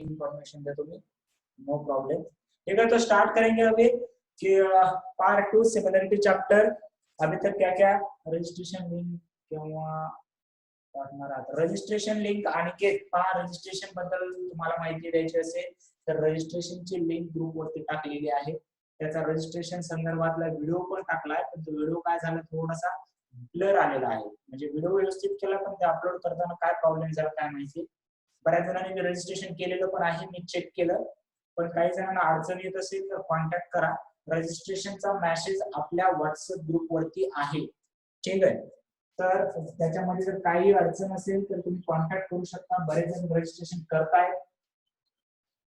Information देतो मी, no problem. ठीक है, तो स्टार्ट करेंगे अभी कि पार्ट 2 सिमिलरिटी चैप्टर। अभी तक क्या क्या रजिस्ट्रेशन लिंक किंवा रजिस्ट्रेशन लिंक अनिकेत पहा, रजिस्ट्रेशन बद्दल तुम्हाला माहिती द्यायची असेल तर रजिस्ट्रेशनची लिंक ग्रुप वरती टाकलेली आहे। त्याचा रजिस्ट्रेशन संदर्भातला व्हिडिओ पण टाकलाय, पण तो व्हिडिओ काय झाला थोडासा ब्लर आलेला आहे, म्हणजे व्हिडिओ व्यवस्थित केला पण ते अपलोड करताना काय प्रॉब्लेम झाला काय माहिती। बऱ्याच जणांनी रजिस्ट्रेशन केलेलं पण आहे, मी चेक केलं, पण काही जणांना अडचण येत असेल तर कॉन्टॅक्ट करा। रजिस्ट्रेशनचा मेसेज आपल्या व्हॉट्सअप ग्रुप वरती आहे, ठीक आहे। तर त्याच्यामध्ये जर काही अडचण असेल तर तुम्ही कॉन्टॅक्ट करू शकता। बरेच जण रजिस्ट्रेशन करतायत,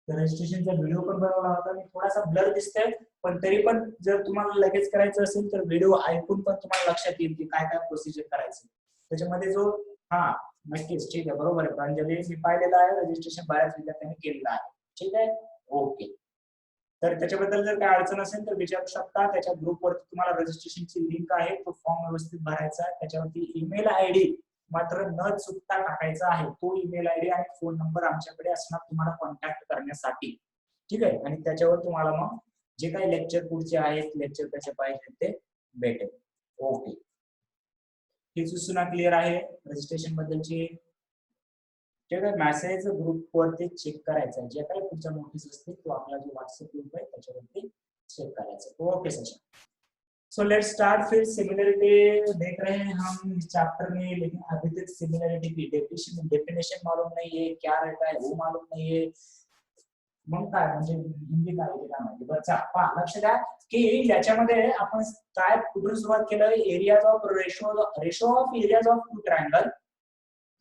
रजिस्ट्रेशनचा व्हिडिओ पण बनवला होता, मी थोडासा ब्लर दिसतोय, पण तरी पण जर तुम्हाला लगेच करायचं असेल तर व्हिडिओ ऐकून पण तुम्हाला लक्षात येईल की काय काय प्रोसिजर करायचं त्याच्यामध्ये जो हा नक्कीच, ठीक आहे, बरोबर आहे प्रांजली, मी पाहिलेलं आहे रजिस्ट्रेशन बऱ्याच विद्यार्थ्यांनी केलेलं आहे, ठीक आहे, ओके। तर त्याच्याबद्दल जर काही अडचण असेल तर विचारू शकता। त्याच्या ग्रुपवरती तुम्हाला रजिस्ट्रेशनची लिंक आहे, तो फॉर्म व्यवस्थित भरायचा आहे, त्याच्यावरती ईमेल आयडी मात्र न चुकता टाकायचा आहे, तो ईमेल आयडी आणि फोन नंबर आमच्याकडे असणार तुम्हाला कॉन्टॅक्ट करण्यासाठी, ठीक आहे। आणि त्याच्यावर तुम्हाला मग जे काही लेक्चर पुढचे आहेत, लेक्चर कसे पाहिजे ते भेटेल, ओके। ही सूचना क्लिअर आहे रजिस्ट्रेशन बद्दलची, ठीक आहे। मेसेज ग्रुप वरती चेक करायचा, जे काही पुढच्या नोटीस असतील तो आपला जो व्हॉट्सअप ग्रुप आहे त्याच्यावरती चेक करायचा, okay session. So let's start. फिर सिमिलरिटी देख रहे हैं हम चैप्टर में, लेकिन अभी तक सिमिलरिटी की डेफिनेशन मालूम नहीं है, क्या रहता है वो मालूम नहीं है, मग काय म्हणजे हिंदी काय काय माहिती। बच्चा पहा, लक्ष द्या की याच्यामध्ये आपण काय कुठून सुरुवात केलं, areas of ratio of areas of two triangle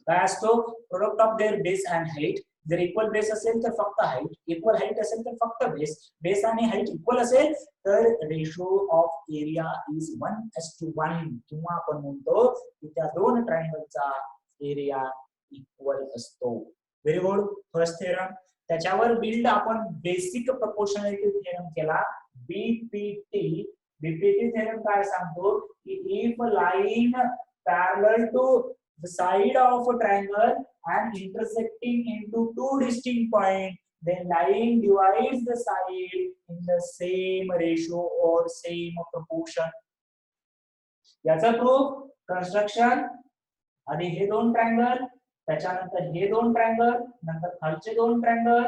काय असतो, product of their base and height. जर इक्वल बेस असेल तर फक्त हाईट, इक्वल हाईट असेल तर फक्त बेस, बेस आणि हाईट इक्वल असेल तर रेशो ऑफ एरिया इज 1:1, किंवा आपण म्हणतो की त्या दोन ट्रायंगलचा एरिया इक्वल असतो। Very good, first theorem. त्याच्यावर बिल्ड आपण बेसिक प्रोपोर्शनॅलिटी थेरम केला, बीपीटी। बीपीटी थेरम काय सांगतो की if line parallel to the side of a triangle and intersecting into two distinct points, then line divides the side in the same ratio or same proportion. याचा proof construction, आधी हे दोन triangle, त्याच्यानंतर हे दोन ट्रायंगल, नंतर खालचे दोन ट्रायंगल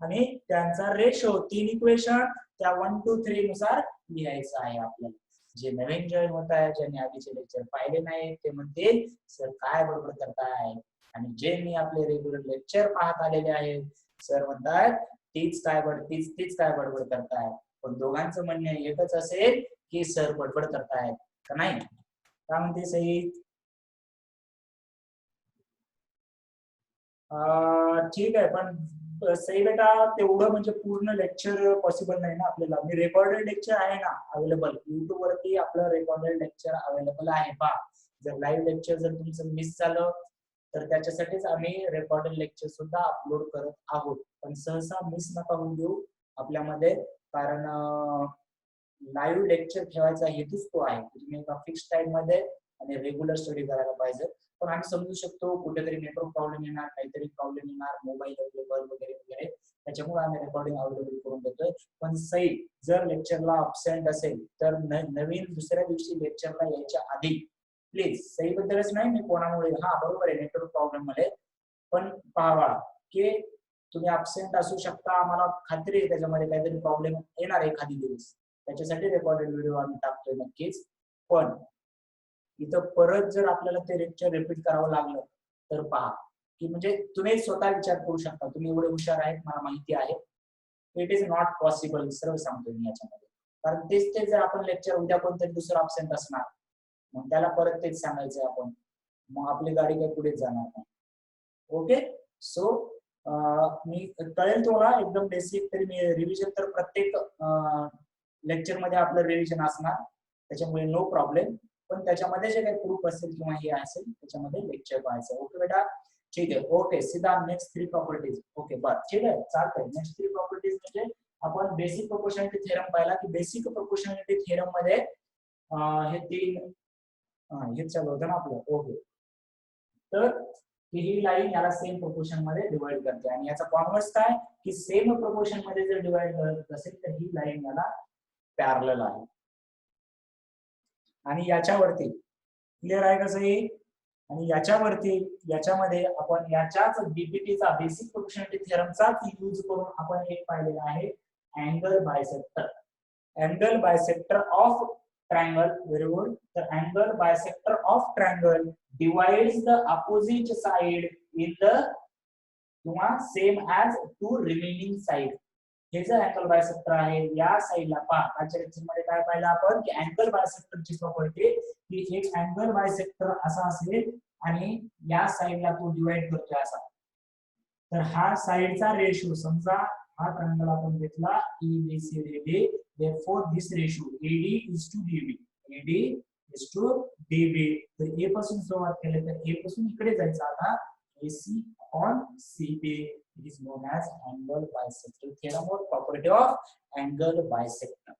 आणि त्यांचा रेशो, तीन इक्वेशन त्या 1 2 3 नुसार लिहायचं आहे आपल्याला। जे नवीन जॉईन होत आहे, ज्यांनी आधीचे लेक्चर पाहिले नाही ते म्हणतील सर काय बडबड करताय, आणि जे मी आपले रेग्युलर लेक्चर पाहत आलेले आहेत सर म्हणतात तीच काय बडबड करताय, पण दोघांचं म्हणणे एकच असेल की सर बडबड करतायत का नाही, काय म्हणते सई? ठीक आहे, पण सई बेटा तेवढं म्हणजे पूर्ण लेक्चर पॉसिबल नाही ना आपल्याला। मी रेकॉर्डेड लेक्चर आहे ना अवेलेबल युट्यूब वरती, आपलं रेकॉर्डेड लेक्चर अवेलेबल आहे पहा। जर लाईव्ह लेक्चर जर तुमचं मिस झालं तर त्याच्यासाठीच आम्ही रेकॉर्डेड लेक्चर सुद्धा अपलोड करत आहोत, पण सहसा मिस नका होऊ देऊ आपल्यामध्ये, कारण लाईव्ह लेक्चर ठेवायचा हेतूच तो आहे की तुम्ही एका फिक्स टाइम मध्ये आणि रेग्युलर स्टडी करायला पाहिजे। पण आम्ही समजू शकतो कुठेतरी नेटवर्क प्रॉब्लेम येणार, काहीतरी प्रॉब्लेम येणार, मोबाईल अवेलेबल वगैरे वगैरे, त्याच्यामुळे आम्ही रेकॉर्डिंग अवेलेबल करून देतोय। पण सई जर लेक्चरला अब्सेंट असेल तर नवीन दुसऱ्या दिवशी लेक्चरला यायच्या आधी प्लीज, सई बद्दलच नाही, मी कोणामुळे, हा बरोबर आहे नेटवर्क प्रॉब्लेम मध्ये, पण पाहावा की तुम्ही अब्सेंट असू शकता, आम्हाला खात्री आहे त्याच्यामध्ये काहीतरी प्रॉब्लेम येणार एखादी दिवस, त्याच्यासाठी रेकॉर्डेड व्हिडिओ आम्ही टाकतोय नक्कीच। पण इथं परत जर आपल्याला ते लेक्चर रिपीट करावं लागलं तर पहा की म्हणजे तुम्ही स्वतः विचार करू शकता, तुम्ही एवढे हुशार आहेत मला माहिती आहे, इट इज नॉट पॉसिबल, सरळ सांगतो मी याच्यामध्ये, कारण तेच जर आपण लेक्चर उद्या कोणतरी दुसरं अब्सेंट असणार मग त्याला परत तेच सांगायचं आपण, मग आपली गाडी काही पुढे जाणार नाही, ओके। सो मी कळेल तुम्हाला एकदम बेसिक, तरी मी रिव्हिजन तर प्रत्येक लेक्चर मध्ये आपलं रिव्हिजन असणार, त्याच्यामुळे नो प्रॉब्लेम, पण त्याच्यामध्ये जे काही प्रूफ असेल किंवा हे असेल त्याच्यामध्ये लेक्चर पाहायचं, ओके बेटा, ठीक आहे, ओके। सीधा नेक्स्ट 3 प्रॉपर्टीज, ओके बस, ठीक आहे, चालतंय। नेक्स्ट 3 प्रॉपर्टीज म्हणजे आपण बेसिक प्रोपोर्शनॅलिटी थेरम पाहिला की बेसिक प्रोपोर्शनॅलिटी थेरम मध्ये हे तीन हे चालू होतं ना आपलं, ओके। तर की ही लाईन याला सेम प्रोपोर्शन मध्ये डिवाइड करते आणि याचा कॉन्व्हर्स काय की सेम प्रोपोर्शन मध्ये जर डिवाइड करत असेल तर ही लाईन याला पॅरलल आहे. आणि याच्यावरती क्लिअर आहे कसं हे, आणि याच्यावरती याच्यामध्ये आपण याच्याच बीपीटीचा बेसिक प्रोपोर्शनॅलिटी थिअरमचाच यूज करून आपण एक पाहिलेला आहे angle bisector. Angle bisector of triangle, very good. The angle bisector of triangle divides the opposite side in the किंवा same as two remaining side. हे जर अँगल बायसेक्टर आहे या साइडला पहा, आजच्या लेक्चर मध्ये काय पाहिलं आपण की अँगल बायसेक्टरची प्रॉपर्टी की एक अँगल बायसेक्टर असा असेल आणि या साइडला तो डिवाइड करतोय असा, तर हा साइडचा रेशो समजा हा ट्रायंगल आपण घेतला EBCD, therefore this ratio AD is to DB, AD is to DB. तर A पासून सुरुवात केली तर A पासून इकडे जायचं आता AC on CB. It is known as angle bisector theorem or property of angle bisector.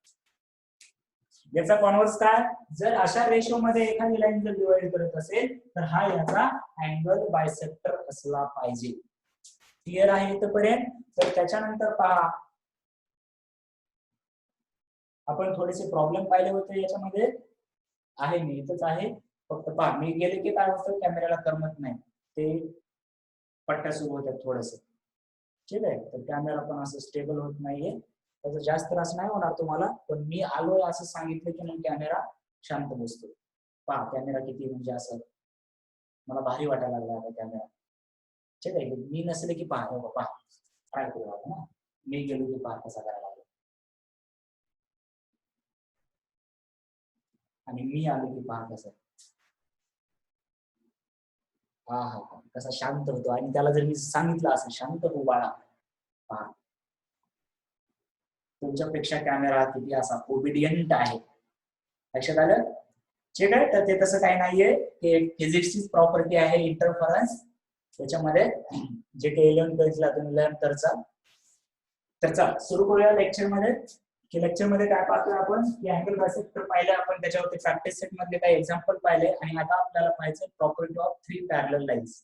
याचा कॉन्व्हर्स काय, जर अशा रेशो मध्ये एखादी लाईन जर डिवाइड करत असेल तर हा याचा अँगल बायसेक्टर असला पाहिजे. क्लिअर आहे इथपर्यंत. तर त्याच्यानंतर पहा आपण थोडेसे प्रॉब्लेम पाहिले होते याच्यामध्ये, आहे मी इथंच आहे, फक्त पहा मी गेले की काय होतं कॅमेऱ्याला करमत नाही, ते पट्ट्या सुरू होतात थोडस, ठीक आहे. तर कॅमेरा पण असं स्टेबल होत नाहीये, त्याचा जास्त त्रास नाही होणार तुम्हाला, पण मी आलोय असं सांगितलं की मग कॅमेरा शांत बसतो. पहा कॅमेरा किती म्हणजे असं मला भारी वाटायला लागला आता कॅमेरा, ठीक आहे. मी नसले की पहा बाबा ट्राय करू आपण ना, मी गेलो की पहा कसा करायला लागला आणि मी आलो की पहा कसं, हा हा हा कसा शांत होतो. आणि त्याला जर मी सांगितलं असं शांत हो बाळा, पहा तुमच्यापेक्षा कॅमेरा किती असा ओबिडियंट आहे. लक्षात आलं, ठीक आहे. तर ते तसं काही नाहीये, ते फिजिक्सची प्रॉपर्टी आहे इंटरफरन्स. त्याच्यामध्ये जे काही 11 पेजला तुम्ही लर्न करचा. तर चला सुरू करूया लेक्चर मध्ये. की लेक्चर मध्ये काय पाहतोय आपण की अँगल बायसेक्टर पाहिले आपण, त्याच्यावरती प्रॅक्टिस सेट मधले काही एक्झाम्पल पाहिले आणि आता आपल्याला पाहायचं प्रॉपर्टी ऑफ 3 पॅरलल लाईन्स.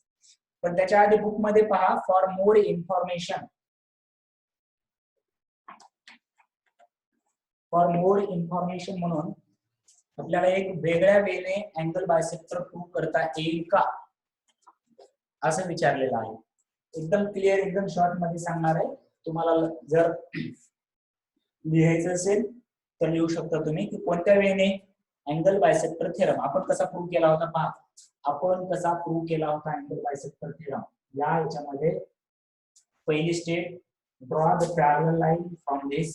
पण त्याच्या आधी बुक मध्ये पहा for more information, for more information म्हणून आपल्याला एक वेगळ्या वेने अँगल बायसेक्टर प्रूव्ह करता येईल का असं विचारलेलं आहे. एकदम क्लिअर एकदम शॉर्ट मध्ये सांगणार आहे तुम्हाला. जर लिहायचं असेल तर लिहू शकता तुम्ही की कोणत्या वेने अँगल बायसेक्टर थिअरम आपण कसा प्रूव्ह केला होता. पहा आपण कसा प्रूव्ह केला होता अँगल बायसेक्टर थिअरम. या याच्यामध्ये पहिली step, draw the parallel line from this,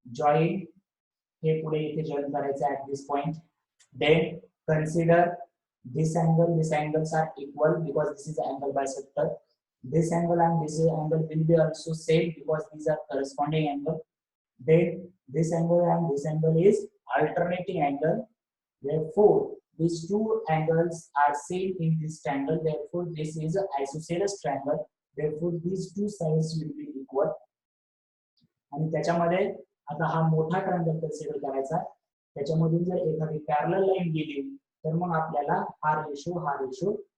join हे पुढे इथे जॉईन करायचं at this point. Then consider this angles are equal because this is angle bisector. This angle and this angle will be also same because these are corresponding angle. Then this angle and this angle is alternating angle. Therefore these two angles are same in this triangle. Therefore this is an isosceles triangle. Therefore these two sides will be equal. आणि त्याच्यामध्ये आता हा मोठा triangle consider करायचा. त्याच्यामधून जर एखादी parallel line गेली तर मग आपल्याला हा रेशो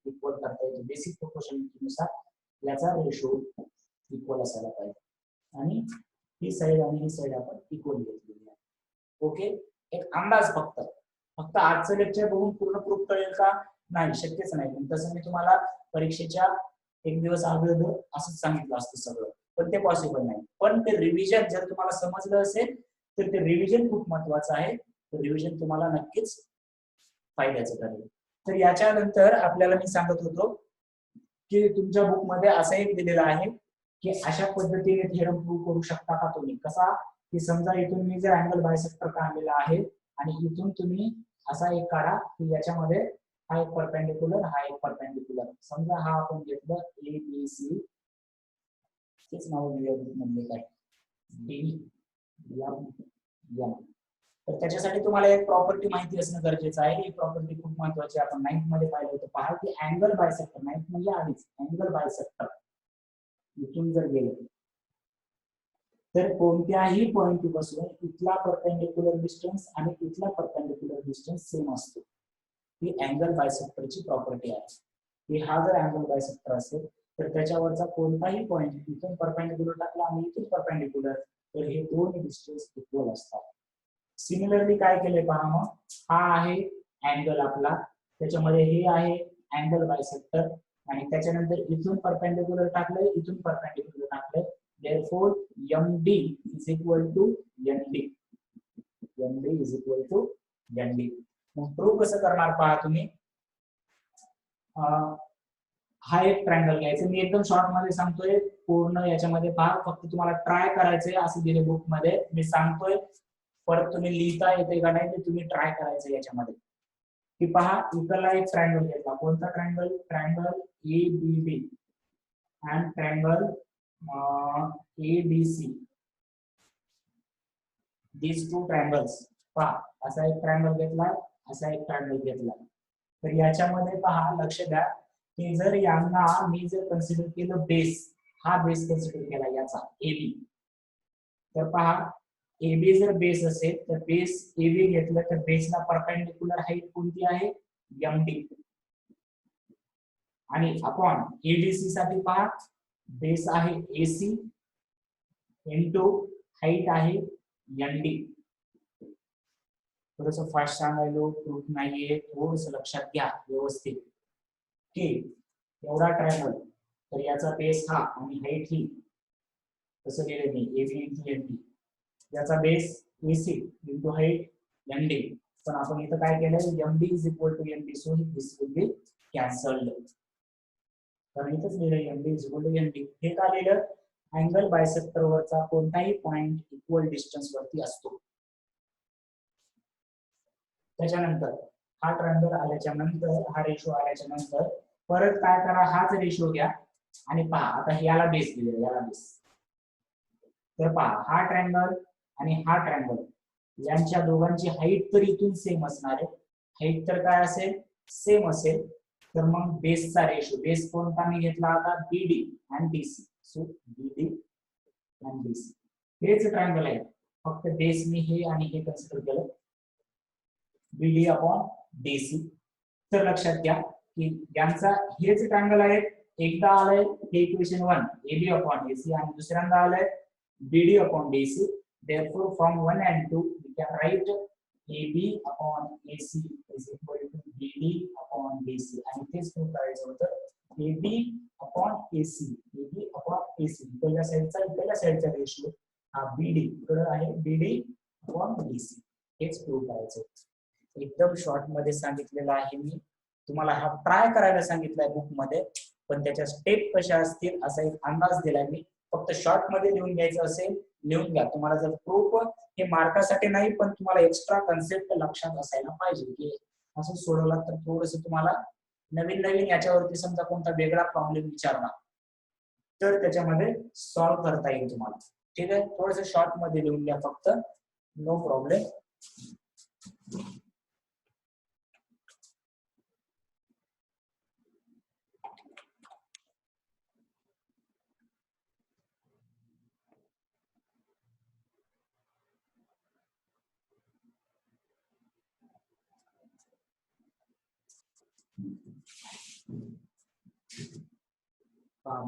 इक्वल करता येतो. बेसिक प्रोपोर्शननुसार याचा रेशो इक्वल असायला पाहिजे आणि ही साइड आणि ही साइड आपण इक्वल घेतलेली आहे. ओके, एक अंदाज फक्त आजचं लेक्चर बघून पूर्ण प्रूफ कळेल का नाही, शक्यच नाही. पण तसं मी तुम्हाला परीक्षेच्या एक दिवस अगोदर असंच सांगितलं असतं सगळं, पण ते पॉसिबल नाही. पण ते रिव्हिजन जर तुम्हाला समजलं असेल तर ते रिव्हिजन खूप महत्वाचं आहे. रिव्हिजन तुम्हाला नक्कीच फायद्याचं ठरेल. तर याच्यानंतर आपल्याला मी सांगत होतो की तुमच्या बुक मध्ये असं एक दिलेलं आहे की अशा पद्धतीने थिअरम प्रूव्ह करू शकता का तुम्ही. कसा की समजा इथून मी जर अँगल बायसेक्टर काढलेला आहे आणि इथून तुम्ही असा एक काढा की याच्यामध्ये हा एक परपेंडिक्युलर, हा एक परपेंडिक्युलर. समजा हा आपण घेतलं ABC, तेच नाव दिलं बुक मध्ये काय DEM. तर त्याच्यासाठी तुम्हाला एक प्रॉपर्टी माहिती असणं गरजेचं आहे. ही प्रॉपर्टी खूप महत्वाची आहे. आपण 9th मध्ये पाहिलं होतं. पहा की अँगल बायसेक्टर, 9th म्हणजे आधीच अँगल बायसेक्टर इथून जर गेले तर कोणत्याही पॉइंट पासून इथला परपेंडिक्युलर डिस्टन्स आणि इथला परपेंडिक्युलर डिस्टन्स सेम असतो. ही अँगल बायसेक्टरची प्रॉपर्टी आहे. की हा जर अँगल बायसेक्टर असेल तर त्याच्यावरचा कोणताही पॉईंट इथून परपेंडिक्युलर टाकला आणि इथून परपेंडिक्युलर तर हे दोन डिस्टन्स इक्वल असतात. सिमिलरली काय केले पहा मग, हा आहे अँगल आपला, त्याच्यामध्ये हे आहे अँगल बायसेक्टर आणि त्याच्यानंतर इथून परपेंडिक्युलर टाकले, इथून परपेंडिक्युलर टाकले, therefore MD is equal to ND. MD is equal to ND. मग प्रूव्ह कसं करणार पहा तुम्ही, हा एक ट्रायंगल घ्यायचा, मी एकदम शॉर्ट मध्ये सांगतोय, पूर्ण याच्यामध्ये पहा, फक्त तुम्हाला ट्राय करायचंय असं दिले बुक मध्ये, मी सांगतोय, परत तुम्ही लिहिता येते का नाही ते तुम्ही ट्राय करायचं याच्यामध्ये. की पहा इकडला एक ट्रायंगल घेतला, कोणता triangle, triangle ABD and triangle ABC, these two triangles. पहा असा एक ट्रायंगल घेतला, असा एक ट्रायंगल घेतला, तर याच्यामध्ये पहा लक्ष द्या की जर यांना मी जर कन्सिडर केलं बेस, हा बेस कन्सिडर केला याचा AB, तर पहा AB जर बेस असेल तर बेस AB घेतलं तर बेसला परपेंडिक्युलर हाईट कोणती आहे, MD, आणि अपॉन ADC साठी पहा बेस आहे AC इंटू हाईट आहे ND. थोडस फास्ट सांगायलो, प्रूफ नाहीये, थोडस लक्षात घ्या व्यवस्थित की एवढा ट्रायंगल, तर याचा बेस हा आणि हाईट ही, तसं लिहिले मी AB इंटू ND, याचा base AC into height ND, पण आपण इथं काय केलंय, MD is equal to ND, so this will be cancelled, कारण इथंच लिहिलंय MD is equal to ND. हे का लिहिलं, अँगल बायसेक्टर वरचा कोणताही पॉइंट इक्वल डिस्टन्स वरती असतो. त्याच्यानंतर हा ट्रायंगल आल्याच्या नंतर, हा रेशो आल्याच्या नंतर परत काय करा, हाच रेशो घ्या आणि पहा आता याला बेस दिलेला, याला बेस, तर पहा हा ट्रायंगल आणि हा ट्रायंगल यांच्या दोघांची हाईट तर इथून सेम असणार आहे, हाईट तर काय असेल, सेम असेल, तर मग बेसचा रेशो, बेस कोणता मी घेतला आता, BD आणि DC, सो BD आणि DC, हेच ट्रायंगल आहे, फक्त बेस मी हे आणि हे कन्सिडर केलं, BD अपॉन DC. तर लक्षात घ्या की यांचा हेच ट्रायंगल आहे, एकदा आलंय हे इक्वेशन 1 AB अपॉन AC आणि दुसऱ्यांदा आलंय BD upon DC. therefore from 1 and 2 we can write AB upon AC is equal to BD upon DC, आणि तेच प्रूव्ह करायचं होतं, AB upon AC, AB upon AC, इकडल्या साईडचा रेशो हा BD इकडे आहे, BD upon DC, हेच प्रूव्ह करायचं. एकदम शॉर्ट मध्ये सांगितलेलं आहे मी तुम्हाला, हा ट्राय करायला सांगितलाय बुक मध्ये, पण त्याच्या स्टेप कशा असतील असा एक अंदाज दिलाय मी, फक्त शॉर्ट मध्ये लिहून घ्यायचं असेल लिहून घ्या, तुम्हाला जर प्रूफ हे मार्कासाठी नाही पण तुम्हाला एक्स्ट्रा कन्सेप्ट लक्षात असायला पाहिजे की असं सोडवला तर थोडस तुम्हाला नवीन नवीन याच्यावरती समजा कोणता वेगळा प्रॉब्लेम विचारला तर त्याच्यामध्ये सॉल्व्ह करता येईल तुम्हाला. ठीक आहे, थोडस शॉर्ट मध्ये लिहून घ्या फक्त, नो प्रॉब्लेम.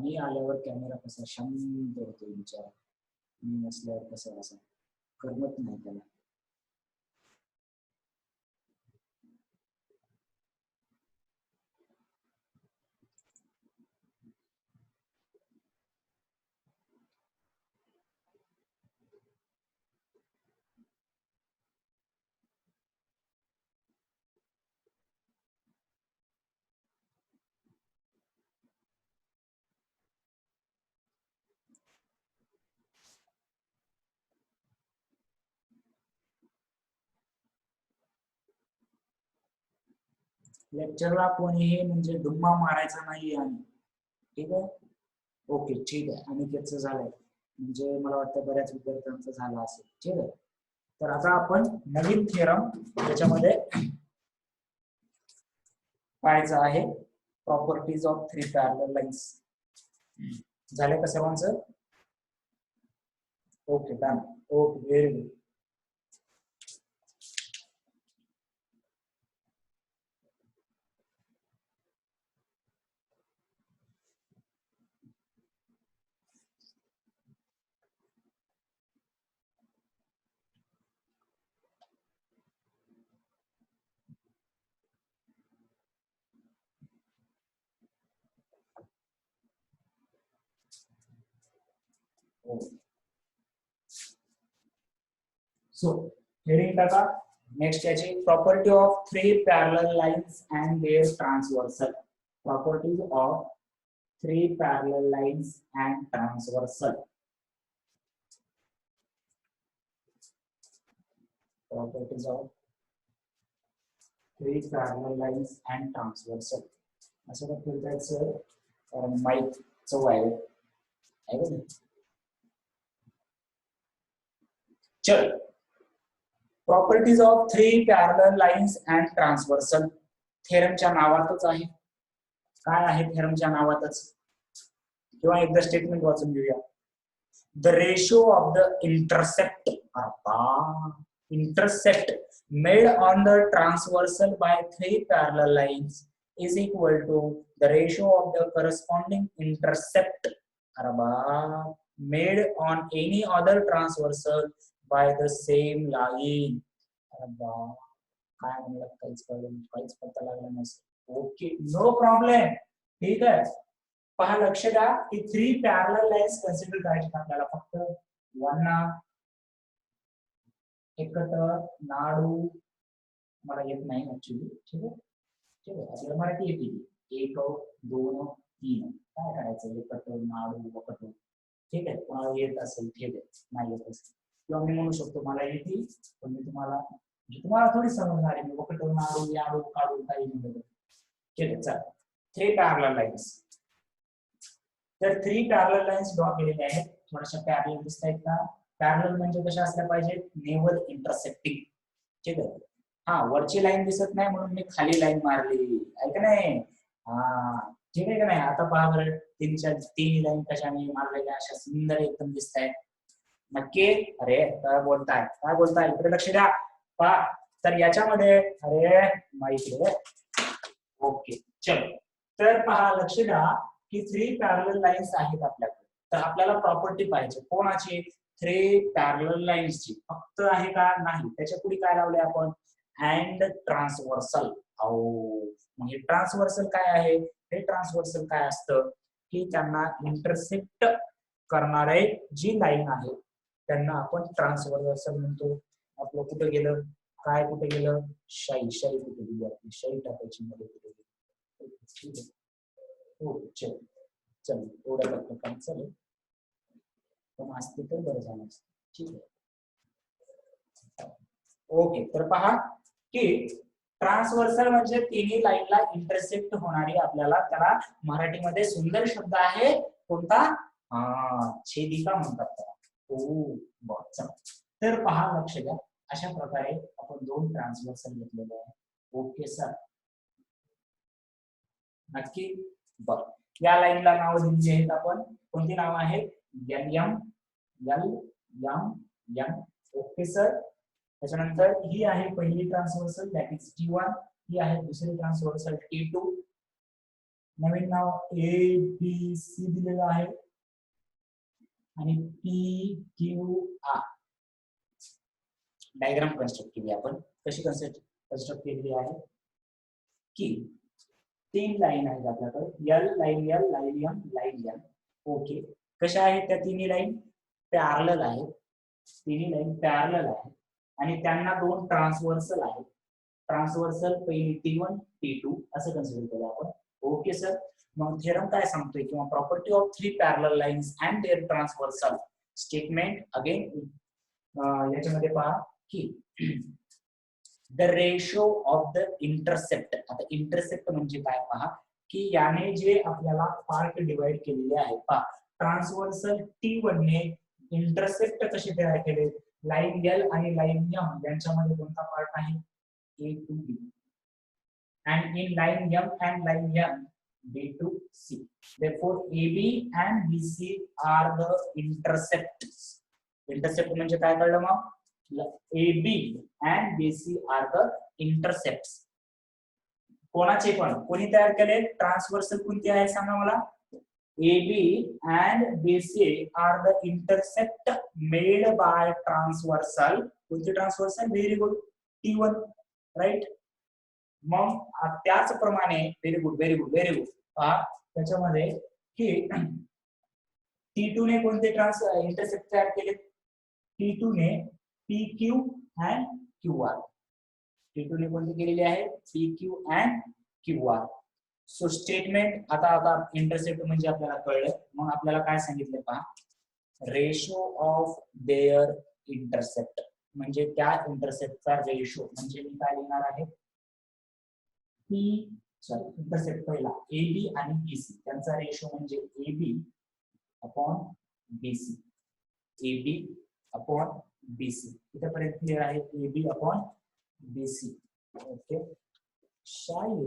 मी आल्यावर कॅमेरा कसा शांत होतो विचार, मी नसल्यावर कसं असं करमत नाही त्याला. लेक्चरला कोणीही म्हणजे दुम्मा मारायचा नाही आणि ठीक आहे, ओके ठीक आहे. आणि त्याचं झालंय म्हणजे मला वाटतं बऱ्याच विद्यार्थ्यांचं झालं असेल. ठीक आहे, तर आता आपण नवीन थेरम त्याच्यामध्ये पाहायचं आहे, प्रॉपर्टीज ऑफ 3 पॅरलल लाईन्स. झाले का सर्वांचं? Okay done, okay very good. So heading टाका. नेक्स्ट याची property of 3 parallel lines and their transversal. Properties of 3 parallel lines and transversal. Properties of 3 parallel lines and transversal. असं का फिरतायचं माईकचं wire आहे का नाही. चल, properties of 3 parallel lines and transversal. थेरमच्या नावातच आहे. काय आहे थेरमच्या नावातच, किंवा एकदा स्टेटमेंट वाचून घेऊया. The ratio of the intercept made on the transversal by 3 parallel lines is equal to the ratio of the corresponding intercept made on any other transversal by the same line. काय म्हणलं काहीच कळलं, काहीच पत्ता लागला नाही. Okay, no problem. ठीक आहे, पहा लक्ष द्या की 3 पॅरलल लाईन्स कन्सिडर करायचे आपल्याला. फक्त वन्ना एकत्र नाडू मला येत नाही ऍक्च्युली. ठीक आहे, ठीक आहे, आपल्याला मराठी येते. 1 2 3 काय करायचं, एकत्र नाडू वकटू. ठीक आहे, कोणाला येत असेल ठीक आहे, नाही येत असेल किंवा मी म्हणू शकतो मला येते, पण मी तुम्हाला थोडी समजणार आहे. वकटू नाडू याडू काढू काही नाही. ठीक आहे, चला 3 पॅरलल लाईन्स. तर 3 पॅरलल लाईन्स ड्रॉ केलेले आहेत. थोड्याशा पॅरलल दिसत आहेत का. पॅरलल म्हणजे कशा असल्या पाहिजे, नेव्हर इंटरसेक्टिंग. ठीक आहे, हा वरची लाईन दिसत नाही म्हणून मी खाली लाईन मारली आहे का नाही. हा ठीक आहे का नाही. आता पहा बरं, तीन लाईन कशाने मारलेल्या अशा सुंदर एकदम दिसत आहेत. नक्की. अरे काय बोलताय इकडे लक्ष द्या. पहा तर याच्यामध्ये अरे माहिती. ओके चलो, तर पहा लक्ष द्या की 3 पॅरलल लाईन्स आहेत आपल्याकडे. तर आपल्याला प्रॉपर्टी पाहिजे कोणाची, 3 पॅरलल लाईन्सची. फक्त आहे का नाही, त्याच्या पुढे काय लावले आपण, अँड ट्रान्सव्हर्सल. मग हे ट्रान्सव्हर्सल काय आहे, हे ट्रान्सव्हर्सल काय असतं की त्यांना इंटरसेक्ट करणारे जी लाईन आहे त्यांना आपण ट्रान्सव्हर्सल म्हणतो. आपलं कुठे गेलं, काय कुठे गेलं, शाई कुठे गेली, आपली शाई टाकायची मध्ये कुठे गेली. ठीक आहे, हो चल चल एवढ्या काम चालेल, पण असते तर बरं झालं. ठीक आहे, ओके. तर पहा की ट्रान्सव्हर्सल म्हणजे तिन्ही लाईनला इंटरसेक्ट होणारी, आपल्याला त्याला मराठीमध्ये सुंदर शब्द आहे कोणता, छेदिका म्हणतात त्याला. चला, तर पहा लक्ष द्या, अशा प्रकारे आपण 2 ट्रान्सव्हर्सल घेतलेले आहे. ओके सर, नक्की. बर, या लाईनला नाव दिलेली आहेत आपण. कोणती नाव आहेत, एल एम. Okay sir. त्याच्यानंतर ही आहे पहिली ट्रान्सव्हर्सल, दॅट इज T1. ही आहे दुसरी ट्रान्सव्हर्सल T2. नवीन नाव ABC दिलेलं आहे आणि PQR. डायग्राम कन्स्ट्रक्ट केली आपण. कशी कन्स्ट्रक्ट केलेली आहे की 3 लाईन आहेत आपल्याकडे, लाईन एम. ओके, कशा आहेत त्या तिन्ही लाईन, पॅरलल आहेत. तिन्ही लाईन पॅरलल आहेत आणि त्यांना 2 ट्रान्सव्हर्सल आहेत. ट्रान्सव्हर्सल पहिली T1 T2 असं कन्सिडर केलं आपण. Okay sir. मग थेरम काय सांगतोय, किंवा property of 3 parallel lines and their transversal. Statement again याच्यामध्ये पहा की the ratio of the intercept. आता इंटरसेप्ट म्हणजे काय पहा की याने जे आपल्याला पार्ट डिवाइड केलेले आहेत. पहा ट्रान्सव्हर्सल T1 ने इंटरसेप्ट कसे तयार केले, लाईन एल आणि लाईन एम यांच्यामध्ये कोणता पार्ट आहे, A to B, and in line M and line M B to C. Therefore AB and BC are the intercepts. Intercept म्हणजे काय कळलं मग, AB and BC are the intercepts. कोणाचे पण, कोणी तयार केले, ट्रान्सव्हर्सल कोणती आहे सांगा मला. AB and BC are the intercept made by transversal. कोणती transversal, very good, T1, right. मग त्याचप्रमाणे व्हेरी गुड पहा त्याच्यामध्ये की T2 ने कोणते इंटरसेप्ट तयार केले? T2 ने PQ and QR. T2 ने कोणते केलेले आहे? PQ and QR. So statement आता इंटरसेप्ट म्हणजे आपल्याला कळलं. मग आपल्याला काय सांगितलं पहा, रेशो ऑफ देअर इंटरसेप्ट म्हणजे त्या इंटरसेप्टचा रेशो म्हणजे मी काय लिहिणार आहे, इंटरसेप्ट पहिला AB आणि BC त्यांचा रेशो म्हणजे AB upon BC. AB upon BC इथपर्यंत क्लिअर आहे. AB upon BC. ओके. शाही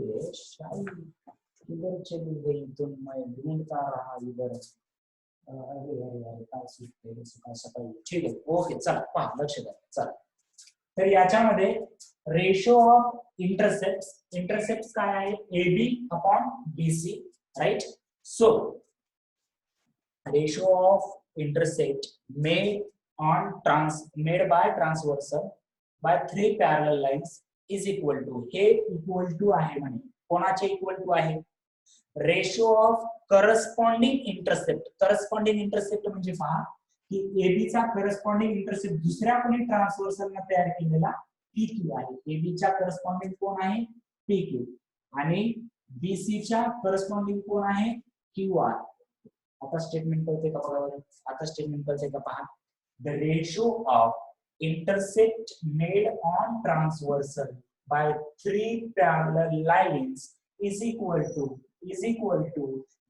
इधर चली गई तुम, मैं ढूंढता रहा इधर. अरे अरे अरे काय सुटते सकाळी. ठीक आहे. ओके चला पहा, लक्ष द्या. चला तर याच्यामध्ये रेशो ऑफ इंटरसेप्ट काय आहे? AB upon BC, right. So ratio of intercept made by transversal by 3 parallel lines is equal to, हे इक्वल टू आहे म्हणे. कोणाचे इक्वल टू आहे? Ratio of corresponding intercept. Corresponding intercept म्हणजे पहा की AB चा करस्पॉन्डिंग इंटरसेप्ट दुसऱ्या कोणी ट्रान्सव्हर्सलने तयार केलेला PQ आहे. AB च्या करस्पॉन्डिंग कोण आहे? PQ. आणि BC च्या करस्पॉन्डिंग कोण आहे? QR. आता स्टेटमेंट कळते का बघा बरं. आता स्टेटमेंट कळते का पहा. The ratio of intercept made on transversal by 3 parallel lines is equal to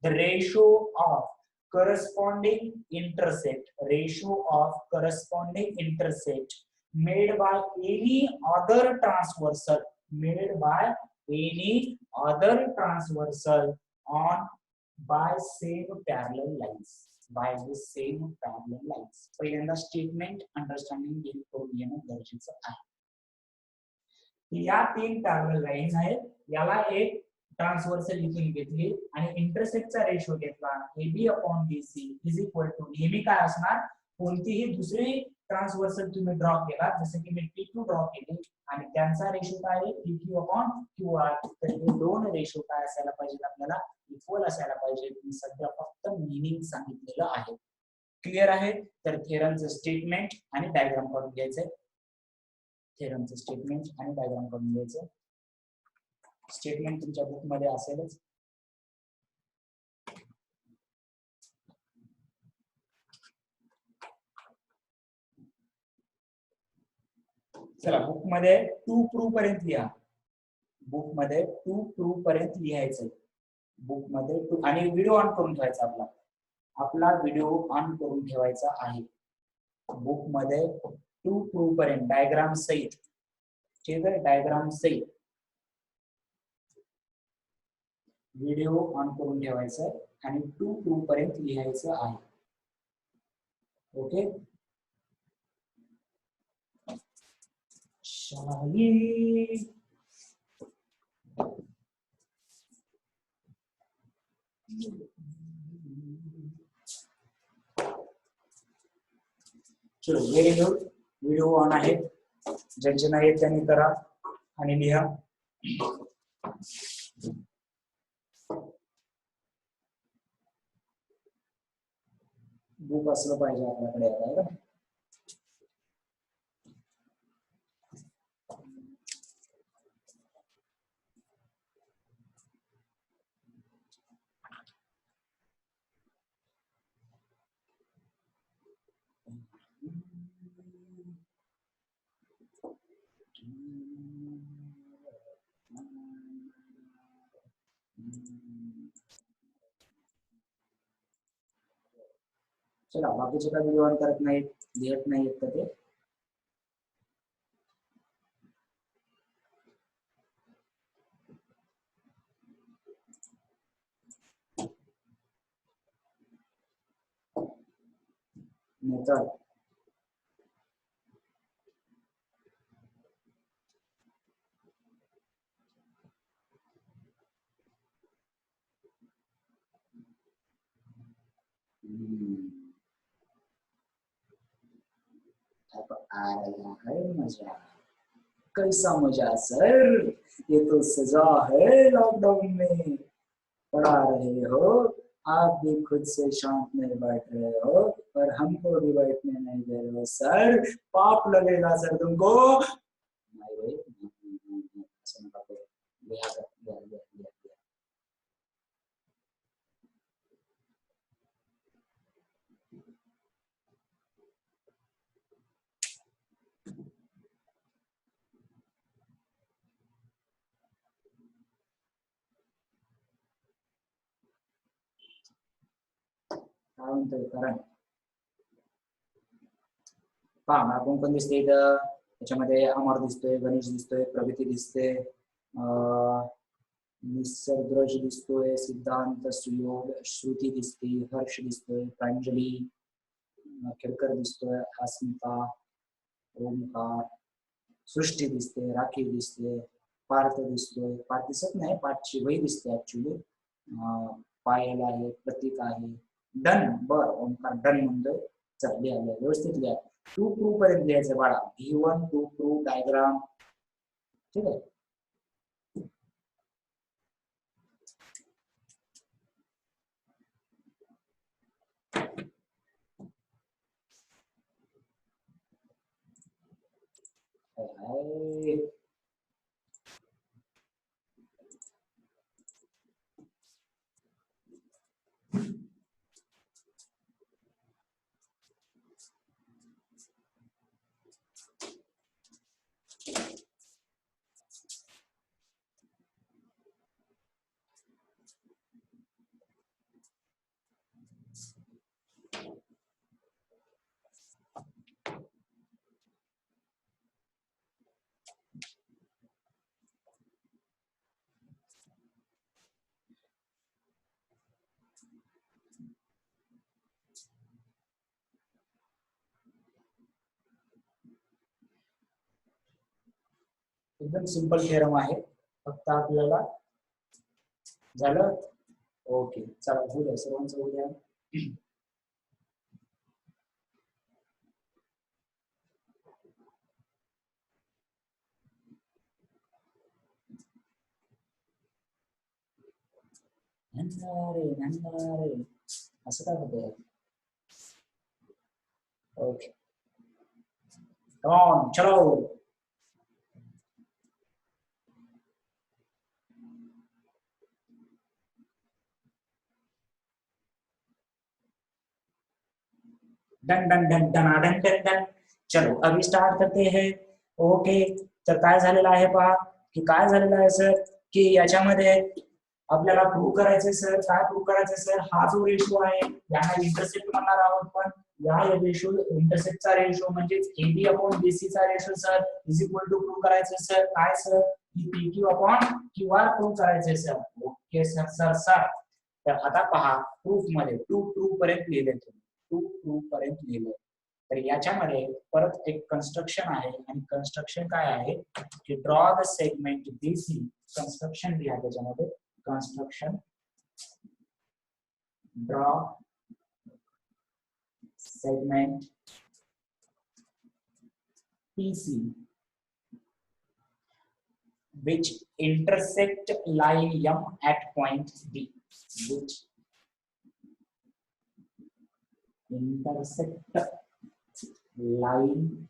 the ratio of corresponding intercept made by any other transversal on by same parallel lines. पहिल्यांदा स्टेटमेंट अंडरस्टँडिंग करून घेणं गरजेचं आहे. या 3 parallel line आहेत. याला एक transversal इथून घेतली आणि इंटरसेप्टचा रेशो घेतला AB upon BC is equal to, नेहमी काय असणार, कोणतीही दुसरी ट्रान्सव्हर्सल तुम्ही ड्रॉ केला, जसं की मी T2 ड्रॉ केली आणि त्यांचा रेशो काय आहे? PQ upon QR. तर हे दोन रेशो काय असायला पाहिजे? आपल्याला इक्वल असायला पाहिजे. मी सध्या फक्त मीनिंग सांगितलेलं आहे. क्लिअर आहे? तर थेरमचं स्टेटमेंट आणि डायग्राम काढून घ्यायचंय. थेरमचं स्टेटमेंट आणि डायग्राम काढून घ्यायचं. स्टेटमेंट तुमच्या बुक मध्ये असेलच. चला बुक मध्ये टू प्रूव्ह पर्यंत लिहा. बुक मध्ये टू प्रूव्ह पर्यंत लिहायचंय. बुक मध्ये टू आणि व्हिडिओ ऑन करून ठेवायचा. आपला व्हिडिओ ऑन करून ठेवायचा आहे. बुक मध्ये टू प्रूव्ह पर्यंत डायग्राम सहित. ठीक आहे. डायग्राम सहित व्हिडिओ ऑन करून ठेवायचा आणि टू प्रूव्ह पर्यंत लिहायचं आहे. ओके. शाही चलो व्हेरी गुड. व्हिडिओ ऑन आहे. ज्यांचे नाही त्यांनी करा आणि लिहा. बुक असलं पाहिजे आपल्याकडे आता. चला बाकीचे काय व्हिडिओ ऑन करत नाहीत, लिहत नाहीत तर ते मेथड. अब आ रहा है मजा. कैसा मजा सर? ये तो सजा है लॉकडाउन में. पढ़ा रहे हो आप भी खुद से शांत नहीं बैठ रहे हो और हमको भी बैठने नहीं दे रहे हो सर, पाप लगेगा सर तुमको। नहीं रे, ऐसा मत करो, लिहाजा काय म्हणतोय कारण पहा मला कोण कोण दिसते इथं, त्याच्यामध्ये अमर दिसतोय, गणेश दिसतोय, प्रगती दिसते, निसर्गज दिसतोय, सिद्धांत, सुयोग, श्रुती दिसते, हर्ष दिसतोय, प्रांजली, खेडकर दिसतोय, अस्मिता, ओमकार, सृष्टी दिसते, राखी दिसते, पार्थ दिसतोय, पार्थ दिसत नाही, पाठची वही दिसते ऍक्च्युली, पायल आहे, प्रतीक आहे, डन, बर ओमकार डन म्हणतोय, चल लिहा व्यवस्थित लिहा, टू प्रूव्ह पर्यंत लिहायचं बाळा, V1 टू प्रूव्ह डायग्राम, ठीक आहे. एकदम सिंपल थेरम आहे, फक्त आपल्याला झालं. ओके चला होऊ द्या, सर्वांचं होऊ द्या. असं काय होतं. ओके कम ऑन चलो. Done done done done done done done. चलो अभी स्टार्ट करते हैं. ओके तर काय झालेलं आहे पहा, की काय झालेलं आहे सर, की याच्यामध्ये आपल्याला प्रूव्ह करायचे सर, काय प्रूव्ह करायचे सर, हा जो रेशो आहे याला इंटरसेप्ट म्हणणार आहोत, पण या रेशो इंटरसेप्टचा रेशो म्हणजे एबी अपॉन बीसी चा ratio sir is equal to prove करायचे सर काय सर, की P Q upon Q R prove करायचे sir. Okay sir sir sir. तर आता पहा प्रूफ मध्ये टू प्रूव्ह पर्यंत लिहिले, टू प्रूव्ह पर्यंत लिहिले, तर याच्यामध्ये परत एक कन्स्ट्रक्शन आहे, आणि कन्स्ट्रक्शन काय आहे की draw the segment BC, construction लिहा त्याच्यामध्ये, construction draw segment PC which intersect line M at point D, which intersect line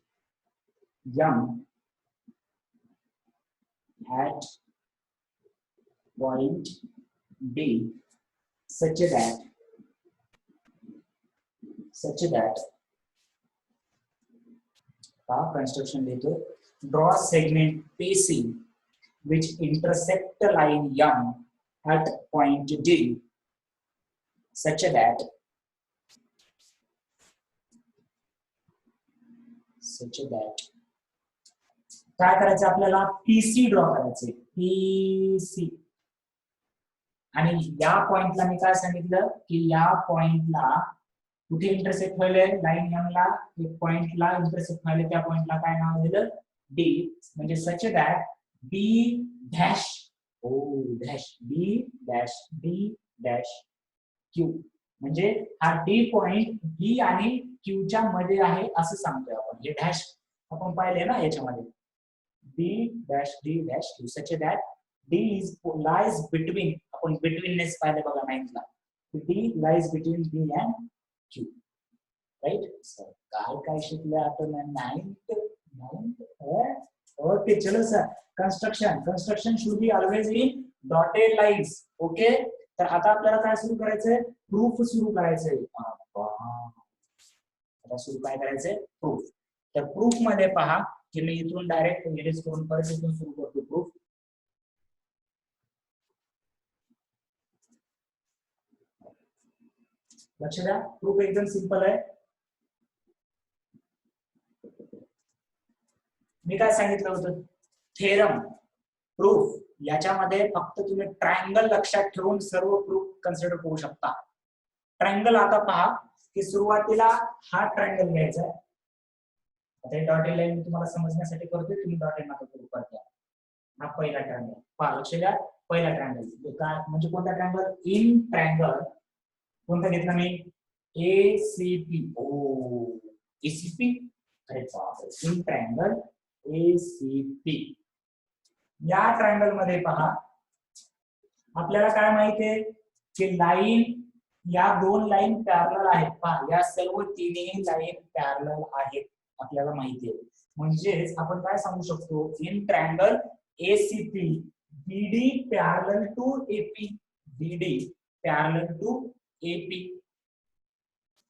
M at point D such that construction लेते, draw segment PC which intersect line M at point D such that काय करायचं आपल्याला, PC draw करायचे, PC. आणि या पॉइंटला मी काय सांगितलं की या पॉइंटला कुठे इंटरसेक्ट व्हायले, लाईन एम ला एक पॉइंटला इंटरसेक्ट व्हायले, त्या पॉइंटला काय नाव दिलं, डी, म्हणजे such that B dash O dash B dash D dash Q, म्हणजे हा डी पॉइंट बी आणि क्यूच्या मध्ये आहे असं सांगतोय आपण. हे डॅश आपण पाहिले ना याच्यामध्ये, B dash D dash Q such that D is lies between, आपण बिटवीननेस पाहिले बघा नाईनला, D lies between B and Q. Right? So, काय शिकले आपण 9th. Okay, चलो sir. Construction should be always in dotted lines. Okay? तर आता आपल्याला काय सुरू करायचंय? प्रूफ सुरू करायचंय. आता सुरू काय करायचंय? प्रूफ. तर प्रूफ मध्ये पहा की मी इथून डायरेक्ट इरेज करून परत इथून सुरू करतो प्रूफ. लक्ष द्या, प्रूफ एकदम सिंपल आहे. मी काय सांगितलं होतं? थेरम, प्रूफ याच्यामध्ये फक्त तुम्ही ट्रायंगल लक्षात ठेवून सर्व प्रूफ कन्सिडर करू शकता. ट्रायंगल आता पहा की सुरुवातीला हा ट्रायंगल घ्यायचा आहे. आता डॉटेड लाईन तुम्हाला समजण्यासाठी करतोय, तुम्ही डॉटेड नका करू करता. हा पहिला ट्रायंगल पहा, लक्ष द्या. पहिला ट्रायंगल काय म्हणजे कोणता ट्रायंगल? इन ट्रायंगल कोणता घेतला मी? ACP. ओ ACP. अरे बापरे, इन ट्रायंगल ACP. या ट्रायंगल मध्ये पहा आपल्याला काय माहितीये की लाईन, या दोन लाईन पॅरलल आहेत. पहा, या सर्व तिन्ही लाईन पॅरलल आहेत आपल्याला माहितीये. म्हणजेच आपण काय सांगू शकतो? In triangle ACP BD parallel to AP. BD parallel to AP.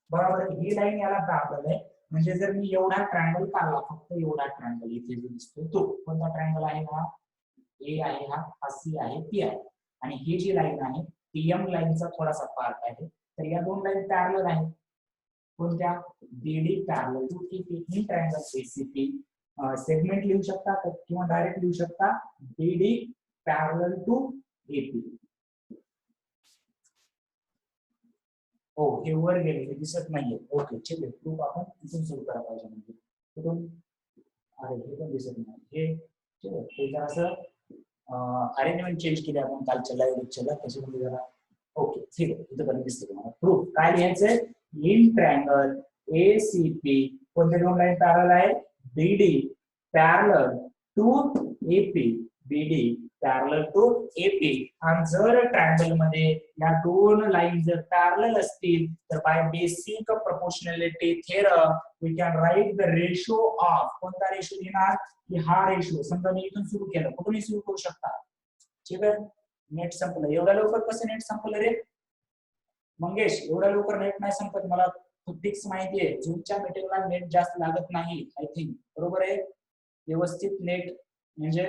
बरोबर, ही लाईन याला पॅरलल आहे. म्हणजे जर मी एवढा ट्रायंगल काढला, फक्त एवढा ट्रायंगल इथे जो दिसतोय तो कोणता ट्रायंगल आहे? हा A आहे, हा C आहे, P आहे. आणि ही जी लाईन आहे ती M लाईनचा थोडासा पार्ट आहे. तर या दोन लाईन पॅरलल आहेत. कोणत्या? BD parallel to AP. In triangle ACP segment लिहू शकता किंवा डायरेक्ट लिहू शकता BD पॅरलल टू AP. हो, हे वर गेले, हे दिसत नाहीये. ओके, ठीक आहे. प्रूफ आपण इथून सुरू करायला पाहिजे. म्हणजे कुठून? अरे हे पण दिसत नाही. हे ठीक आहे, ते जरासं अरेंजमेंट चेंज केली आपण कालच्या लाईव्ह लेक्चरला, त्याच्यामध्ये जरा. ओके, ठीक आहे, इथं पण दिसते तुम्हाला. प्रूफ काय लिहायचंय? इन ट्रायंगल ACP कोणते दोन लाईन पॅरलल आहेत? BD parallel to AP. BD parallel to AP. आणि जर ट्रायंगल मध्ये या दोन लाईन जर पॅरलल असतील तर by basic proportionality theorem we can write the ratio of. कोणता रेशो लिहिणार? की हा रेशो. समजा मी इथून सुरू केलं, कुठूनही सुरू करू शकता. ठीक आहे, नेट संपलं. एवढ्या लवकर कसं नेट संपलं रे मंगेश? एवढ्या लवकर नेट नाही संपत, मला फिक्स माहिती आहे. जूनच्या मीटिंगला नेट जास्त लागत नाही, आय थिंक. बरोबर आहे. व्यवस्थित नेट म्हणजे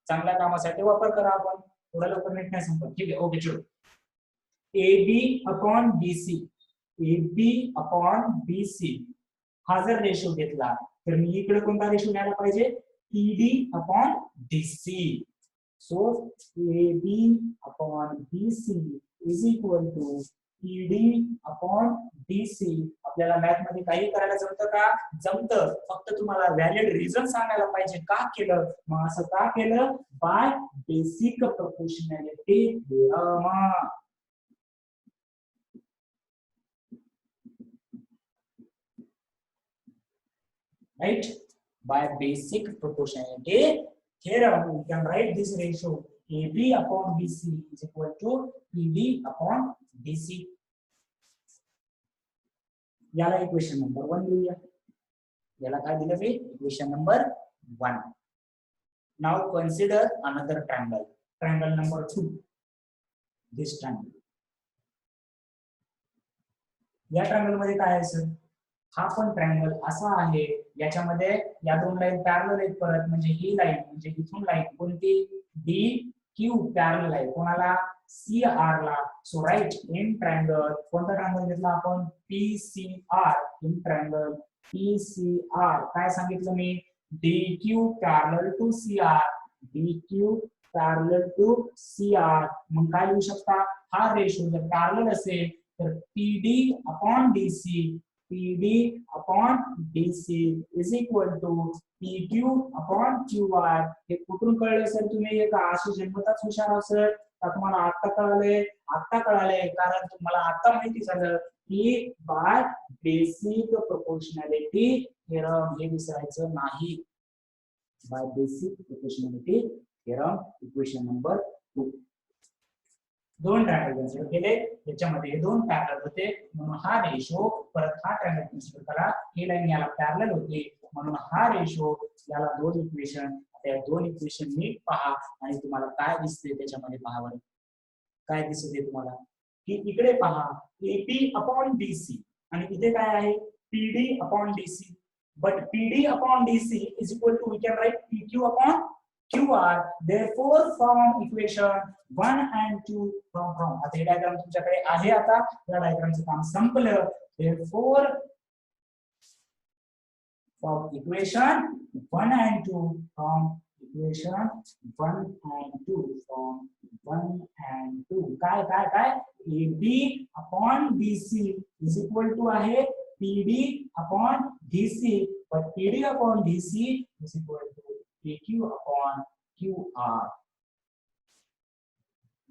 चांगल्या कामासाठी वापर करा आपण. एवढ्या लवकर नेट नाही संपत. ठीक आहे, ओके, चलो. AB upon BC. AB upon BC हा जर रेशो घेतला तर मी इकडे कोणता रेशो घ्यायला पाहिजे? PD upon DC. So AB upon BC is equal to PD upon DC. आपल्याला मॅथ मध्ये काही करायला जमतं का? जमतं. फक्त तुम्हाला व्हॅलिड रिझन सांगायला पाहिजे का केलं. मग असं का केलं? By basic proportionality theorem. Right? By basic proportionality theorem, we can write this ratio AB upon BC is equal to PD upon DC. याला इक्वेशन नंबर 1 लिहूया. याला काय दिलं मी? Equation number 1. Now consider another triangle. Triangle number 2. This triangle. या triangle मध्ये काय आहे सर? हा पण ट्रायंगल असा आहे, याच्यामध्ये या दोन लाईन पॅरलल आहेत परत. म्हणजे ही लाईन म्हणजे इथून लाईन कोणती? DQ पॅरलल आहे कोणाला? CR ला. सो राईट इन ट्रायंगल कोणता ट्रायंगल घेतला आपण? PCR. इन ट्रायंगल PCR काय सांगितलं मी? DQ parallel to CR. DQ parallel to CR. मग काय लिहू शकता? हा रेशो जर पॅरलल असेल तर PD upon DC. PD upon DC is equal to PQ upon QR. हे कुठून कळलं सर तुम्ही? एक अशी जन्मताच हुशार आहात सर. तुम्हाला आता कळाले कारण तुम्हाला आता माहिती झालं की बाय बेसिक प्रोपोर्शनॅलिटी थेरम. हे विसरायचं नाही. By basic proportionality theorem, equation number 2. दोन ट्रायंगल कन्सिडर केले, त्याच्यामध्ये हे दोन पॅरलल होते म्हणून हा रेशो, परत हा ट्रायंगल कन्सिडर करा, ही लाईन याला पॅरलल होती म्हणून हा रेशो, याला दोन इक्वेशन, त्या दोन इक्वेशन नीट पहा आणि तुम्हाला काय दिसते त्याच्यामध्ये पहा बरं, काय दिसते तुम्हाला की इकडे पहा AP अपॉन DC आणि इथे काय आहे PD upon DC, but PD upon DC is equal to, we can write PQ upon QR, therefore from equation 1 and 2 from आता हे डायग्राम तुमच्याकडे आहे, आता या डायग्रामचं काम संपलं, therefore from equation 1 and 2 from equation 1 and 2 from 1 and 2 काय काय काय AB upon DC is equal to आहे PD upon DC, but PD upon DC is equal to PQ upon QR.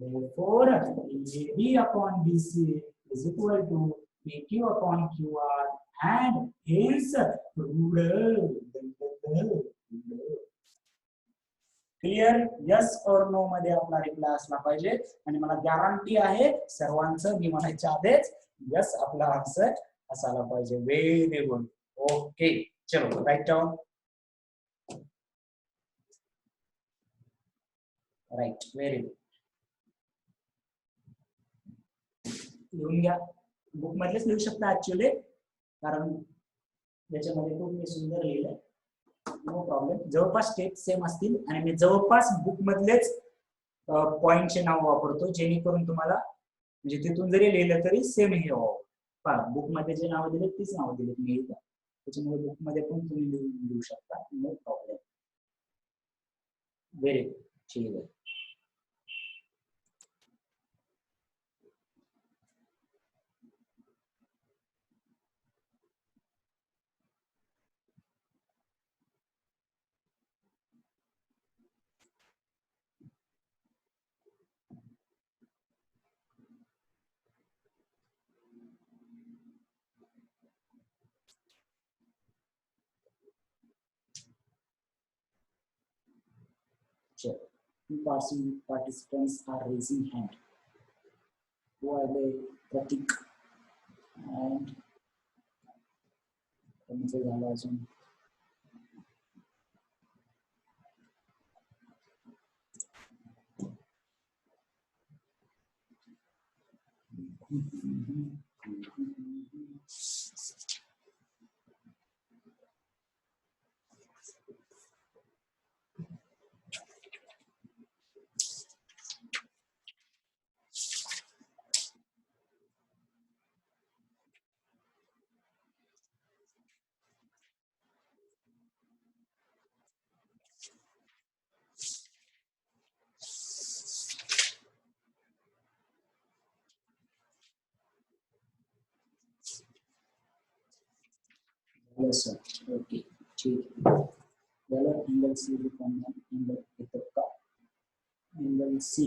Therefore, AB upon DC is equal to PQ upon QR and hence clear, yes और no मध्ये आपला reply असला पाहिजे आणि मला guarantee आहे सर्वांचं मी म्हणायच्या आधीच यस आपला आन्सर असायला पाहिजे. व्हेरी गुड, ओके चलो write down, right, very good. लिहून घ्या, बुक मधलेच लिहू शकता ऍक्च्युअली, कारण याच्यामध्ये खूप मी सुंदर लिहिलंय, नो प्रॉब्लेम. जवळपास स्टेप सेम असतील आणि मी जवळपास बुक मधलेच पॉइंटचे नाव वापरतो जेणेकरून तुम्हाला म्हणजे तिथून जरी लिहिलं तरी सेम हे व्हावं. पहा बुक मध्ये जे नाव दिले तीच नाव दिलेत मी इथं, त्याच्यामुळे बुक मध्ये पण तुम्ही लिहू शकता, नो प्रॉब्लेम. व्हेरी गुड, ठीक आहे. Sure. Two participants are raising hand. Who are they? Pratik and yes sir, okay, ठीक है. याला एंगल सी लिखूंगा, एंगल इतना एंगल सी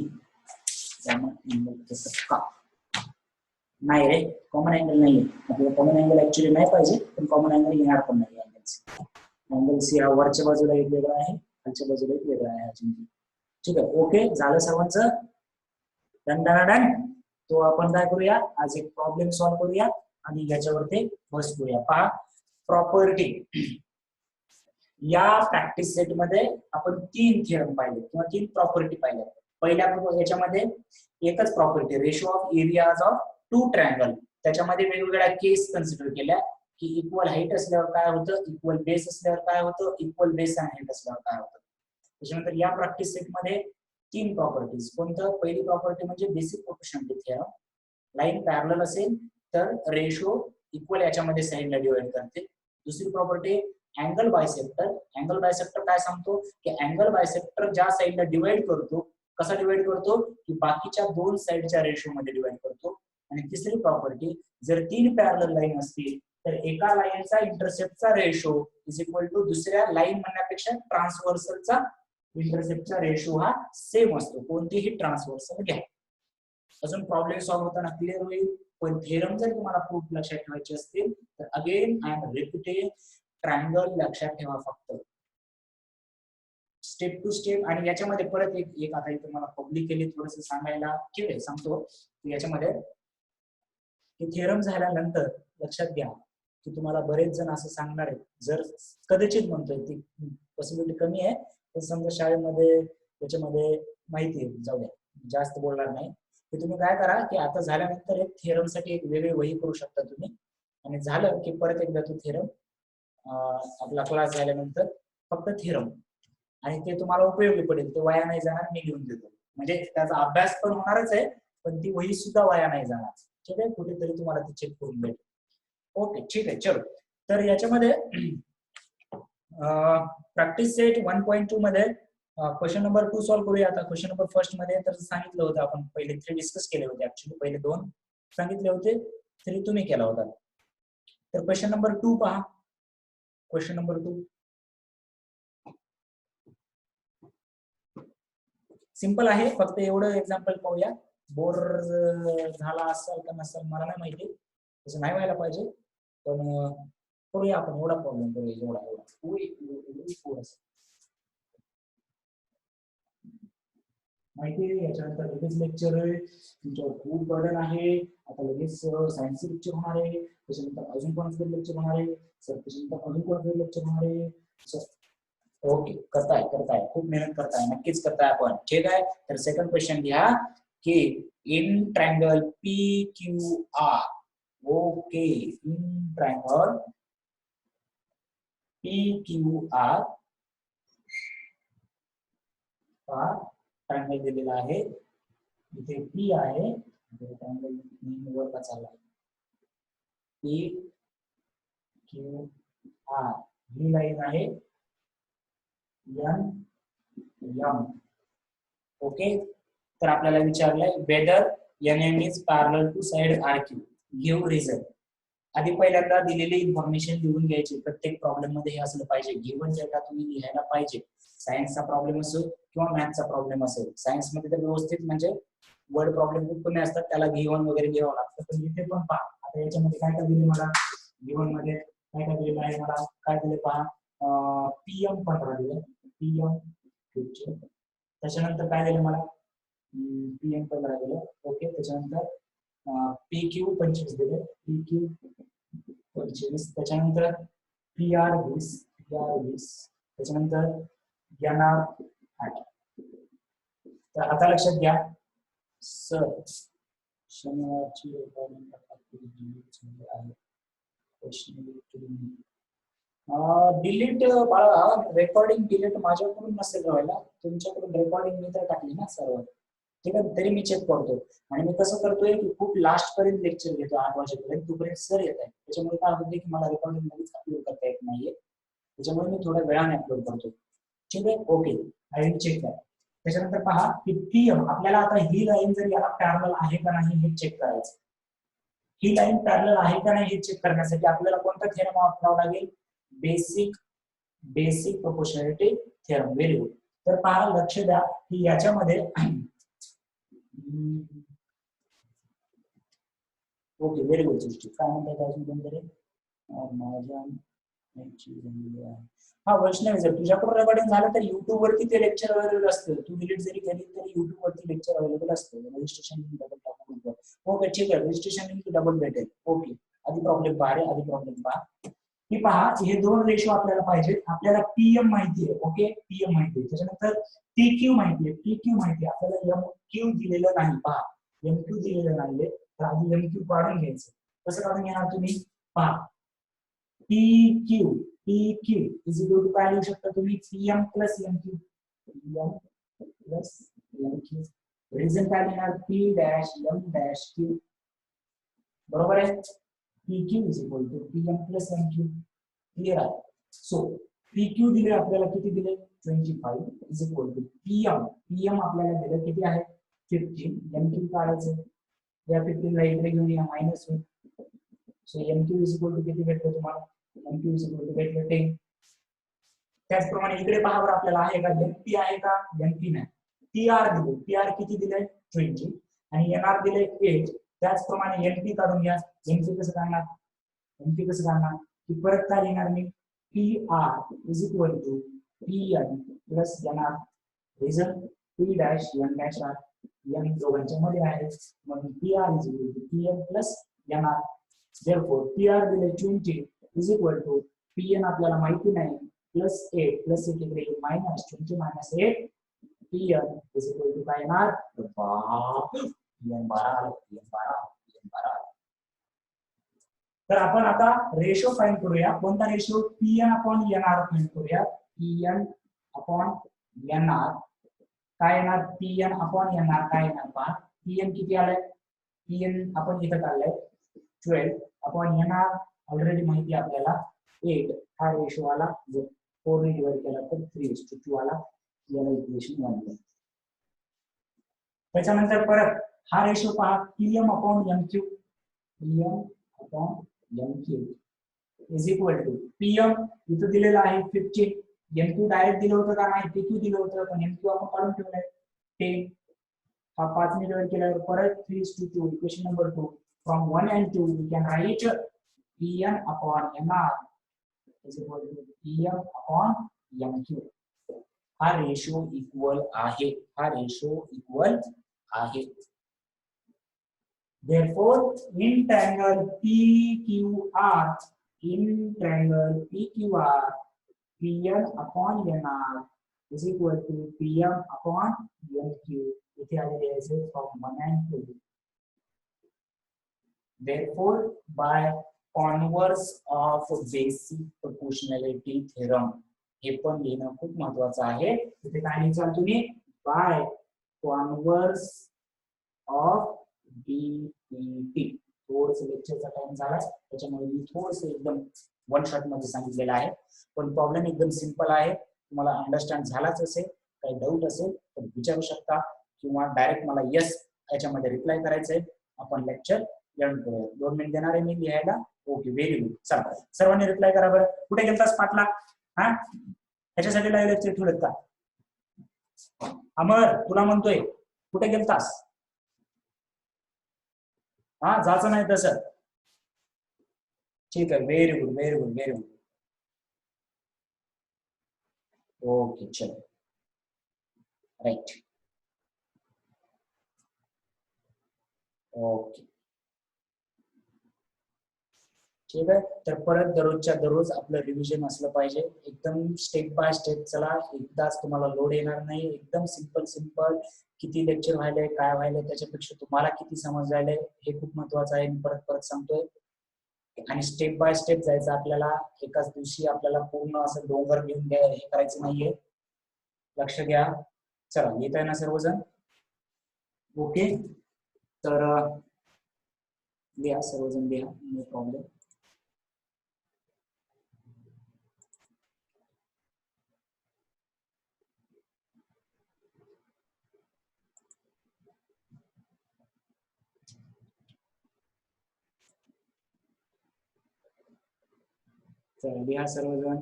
कॉमन एंगल इतना नाही रे, कॉमन एंगल नाही आहे आपल्याला, कॉमन एंगल ऍक्च्युअली नाही पाहिजे पण कॉमन एंगल येणार पण नाही. एंगल सी, एंगल सी हा वरच्या बाजूला एक वेगळा आहे, खालच्या बाजूला एक वेगळा आहे अजून. ठीक आहे, ओके झालं सर्वांचं, डन डन डन. तो आपण काय करूया, आज एक प्रॉब्लेम सॉल्व्ह करूया आणि याच्यावरती बस करूया. पहा प्रॉपर्टी, या प्रॅक्टिस सेट मध्ये आपण तीन थिअरम पाहिले किंवा तीन प्रॉपर्टी पाहिल्या. पहिल्या याच्यामध्ये एकच property, ratio of areas of two triangle, त्याच्यामध्ये वेगवेगळ्या केस कन्सिडर केल्या की इक्वल हाईट असल्यावर काय होतं, इक्वल बेस असल्यावर काय होतं, इक्वल बेस आणि हाईट असल्यावर काय होतं. त्याच्यानंतर या प्रॅक्टिस सेट मध्ये तीन प्रॉपर्टीज. कोणतं, पहिली प्रॉपर्टी म्हणजे basic proportionality theorem, line parallel असेल तर रेशो इक्वल याच्यामध्ये साइडला डिवाइड करते. दुसरी property angle bisector, angle bisector काय सांगतो की अँगल बायसेक्टर ज्या साइडला डिवाइड करतो, कसा डिवाइड करतो की बाकीच्या दोन साइडच्या रेशो मध्ये डिवाइड करतो. आणि तिसरी प्रॉपर्टी, जर तीन पॅरलल लाईन असतील तर एका लाईनचा इंटरसेप्टचा रेशो इज इक्वल टू दुसऱ्या लाईन म्हणण्यापेक्षा ट्रान्सव्हर्सलचा इंटरसेप्टचा रेशो हा सेम असतो, कोणतीही ट्रान्सव्हर्सल घ्या. अजून प्रॉब्लेम सॉल्व्ह होताना क्लिअर होईल. पण थेरम जर तुम्हाला प्रूफ लक्षात ठेवायचे असतील तर again I am repeating, triangle लक्षात ठेवा फक्त. Step to step. आणि याच्यामध्ये परत एक एक आता इथे मला पब्लिकली थोडस सांगायला ठीक आहे सांगतो. याच्यामध्ये थेरम झाल्यानंतर लक्षात घ्या की तुम्हाला बरेच जण असं सांगणार आहेत, जर कदाचित म्हणतोय ती पॉसिबिलिटी कमी आहे, पण समजा शाळेमध्ये त्याच्यामध्ये माहिती आहे, जाऊ द्या जास्त बोलणार नाही, की तुम्ही काय करा की आता झाल्यानंतर एक थेरम साठी एक वेगळी वही करू शकता तुम्ही. आणि झालं की परत एकदा तो थेरम आपला क्लास झाल्यानंतर फक्त थेरम, आणि ते तुम्हाला उपयोगी पडेल, ते वाया नाही जाणार, मी घेऊन देतो. म्हणजे त्याचा अभ्यास पण होणारच आहे, पण ती वही सुद्धा वाया नाही जाणार. ठीक आहे, कुठेतरी तुम्हाला ती चेक करून भेटेल. ओके ठीक आहे, चलो. तर याच्यामध्ये प्रॅक्टिस सेट 1.2 मध्ये क्वेश्चन नंबर 2 सॉल्व्ह करूया. आता क्वेश्चन नंबर फर्स्ट मध्ये तर सांगितलं होतं आपण, पहिले 3 डिस्कस केले होते, ऍक्च्युली पहिले 2 सांगितले होते, 3 तुम्ही केला होता. तर क्वेश्चन नंबर 2 पहा. क्वेश्चन नंबर 2 सिंपल आहे, फक्त एवढं एक्झाम्पल पाहूया. बोर झाला असेल का नसेल मला नाही माहिती, तसं नाही व्हायला पाहिजे, पण करूया आपण. एवढा प्रॉब्लेम करूया, एवढा माहिती आहे. याच्यानंतर लगेच लेक्चर आहे, तुमच्यावर खूप बर्डन आहे. आता लगेच सायन्स लेक्चर होणार आहे, त्याच्यानंतर अजून कोणतं लेक्चर होणार आहे सर, त्याच्यानंतर अजून कोणतं लेक्चर होणार आहे सर. ओके, करताय खूप मेहनत करताय, नक्कीच करताय आपण. ठीक आहे, तर सेकंड क्वेश्चन घ्या की in triangle P Q R. Okay, in triangle P Q R triangle दिलेला आहे, इथे पी आहे, ट्रायंगल वर चालला आहे, पी क्यू आर ही लाईन आहे एन एम. ओके, तर आपल्याला विचारलंय whether N M is parallel to side R Q, give reason. आधी पहिल्यांदा दिलेली इन्फॉर्मेशन लिहून घ्यायची. प्रत्येक प्रॉब्लेम मध्ये हे असलं पाहिजे, गिव्हन डेटा तुम्ही लिहायला पाहिजे. सायन्सचा प्रॉब्लेम असेल किंवा मॅथचा प्रॉब्लेम असेल, सायन्स मध्ये तर व्यवस्थित म्हणजे वर्ड प्रॉब्लेम खूप कमी असतात, त्याला गिव्हन वगैरे लिहावं लागतं. पण इथे पण पहा, आता याच्यामध्ये काय काय दिले मला, गिव्हन मध्ये काय काय दिलेलं आहे मला, काय दिले पहा, PM 15 दिले, PM 15. त्याच्यानंतर काय दिलं मला, PM 15 दिलं. ओके, त्याच्यानंतर PQ 25 दिले, PQ 25. त्याच्यानंतर PR 20, PR 20. त्याच्यानंतर NR 8. तर आता लक्षात घ्या सर, शनिवारची रेकॉर्डिंग डिलीट बाळा, रेकॉर्डिंग डिलीट माझ्याकडून नसेल व्हायला, तुमच्याकडून रेकॉर्डिंग मी तर टाकली ना सर्व. ठीक आहे, तरी मी चेक करतो. आणि मी कसं करतोय की खूप लास्ट पर्यंत लेक्चर घेतो, 8 वाजेपर्यंत, तोपर्यंत सर येत आहे, त्याच्यामुळे काय होते की मला रेकॉर्डिंग लगेच अपलोड करता येत नाहीये, त्याच्यामुळे मी थोड्या वेळाने अपलोड करतो. ठीक आहे, ओके, आय विल चेक करा. त्याच्यानंतर पहा की PM आपल्याला आता ही लाईन जर याला पॅरलल आहे का नाही हे चेक करायचं. ही लाईन पॅरलल आहे का नाही हे चेक करण्यासाठी आपल्याला कोणता थेरम वापरावा लागेल, basic proportionality theorem. Very good. तर पहा, लक्ष द्या की याच्यामध्ये ओके, व्हेरी गुड सृष्टी. काय म्हणतात अजून कोणतरी, माझ्या हा वैष्णवी, जर तुझ्याकडून रेकॉर्डिंग झालं तर युट्यूब वरती ते लेक्चर अवेलेबल असतं, तू डिलीट जरी केली तरी युट्यूब वरती लेक्चर अवेलेबल असतं. रजिस्ट्रेशन लिंक डबल टाकून. ओके ठीक आहे, रजिस्ट्रेशन लिंक डबल भेटेल. ओके, आधी प्रॉब्लेम पहा. की पहा, हे दोन रेशो आपल्याला पाहिजे. आपल्याला PM माहिती आहे, ओके, PM माहिती आहे. त्याच्यानंतर PQ माहिती आहे, PQ माहिती आहे. आपल्याला MQ दिलेलं नाही. पहा, MQ दिलेलं नाहीये, तर आधी MQ काढून घ्यायचं. कसं काढून घेणार तुम्ही, पहा, PQ इज इक्वल टू काय लिहू शकता तुम्ही, PM plus MQ. PM plus MQ. Reason काय लिहिणार, P dash M dash Q. बरोबर आहे. PQ is equal to PM plus MQ. Clear आहे. सो PQ दिले आपल्याला, किती दिले, 25 is equal to PM आपल्याला दिलं किती आहे, 15. MQ काढायचं, या 15 ला इकडे घेऊन या, मायनस होईल. So MQ is equal to किती भेटलं तुम्हाला, MQ is equal to भेटलं 10. त्याचप्रमाणे इकडे पहा बरं, आपल्याला आहे का MP आहे का, MP नाही. PR दिले, PR किती दिले, 20, आणि NR दिले 8. त्याचप्रमाणे MP काढून घ्या. MP कसं काढणार, की परत काय लिहिणार मी, PR is equal to Pn plus nr reason p dash n dash r n दोघांच्या मध्ये आहे म्हणून pr is equal to pn plus nr therefore pr दिले 20 इज इक्वल टू pn आपल्याला माहिती नाही प्लस 8 प्लस 8 इकडे minus 20 minus 8 pn is equal to काय येणार pn 12 तर आपण आता रेशो फाइंड करूया कोणता ratio pn upon nr find करूया pn अपॉन nr काय येणार pn अपॉन nr काय येणार पहा pn किती आलंय pn आपण इथं काढलंय 12 अपॉन nr ऑलरेडी माहिती आपल्याला 8 हा रेशो आला जर 4 ने डिवाइड केला तर 3:2 आला याला इक्वेशन 1 त्याच्यानंतर परत हा रेशो पहा pm upon mq pm upon mq is equal to pm इथं दिलेलं आहे 15 mq डायरेक्ट दिलं होतं का नाही pq दिलं होतं पण mq आपण काढून ठेवलंय 10 हा 5 ने डिवाइड केल्यावर परत 3:2 equation number 2 from 1 and 2 we can write pn upon nr is equal to pm upon mq हा रेशो इक्वल आहे therefore in triangle pqr pn upon nr is equal to pm upon mq इथे आलेले आहे from 1 and 2 therefore by converse of basic proportionality theorem हे पण लिहिणं खूप महत्त्वाचं आहे इथे काय लिहायचं तुम्ही बाय कॉन्व्हर्स ऑफ बीपीटी थोडंसं लेक्चरचा टाइम झाला त्याच्यामुळे मी थोडंसं एकदम वन शॉट मध्ये सांगितलेलं आहे पण प्रॉब्लेम एकदम सिंपल आहे तुम्हाला अंडरस्टँड झालाच असेल काही डाऊट असेल तर विचारू शकता किंवा डायरेक्ट मला यस याच्यामध्ये रिप्लाय करायचंय आपण लेक्चर एंड करूया 2 मिनिट देणार आहे मी लिहायला ओके व्हेरी गुड चला सर्वांनी रिप्लाय करा बरं कुठे गेलतास पाटला हा ह्याच्यासाठी लाईव्ह लेक्चर ठेवलेत का अमर तुला म्हणतोय कुठे गेलतास हा जायचं नाही तसं ठीक आहे व्हेरी गुड ओके चलो राइट ओके ठीक आहे तर परत दररोजच्या दररोज आपलं रिव्हिजन असलं पाहिजे एकदम स्टेप बाय स्टेप चला एकदाच तुम्हाला लोड येणार नाही एकदम सिंपल किती लेक्चर व्हायले काय व्हायले त्याच्यापेक्षा तुम्हाला किती समजायले हे खूप महत्त्वाचं आहे मी परत सांगतोय आणि स्टेप बाय स्टेप जायचं आपल्याला एकाच दिवशी आपल्याला पूर्ण असं डोंगर घेऊन हे करायचं नाहीये लक्ष घ्या चला येत आहे ना सर्वजण ओके तर लिहा सर्वजण लिहा नो प्रॉब्लेम चला लिहा सर्वजण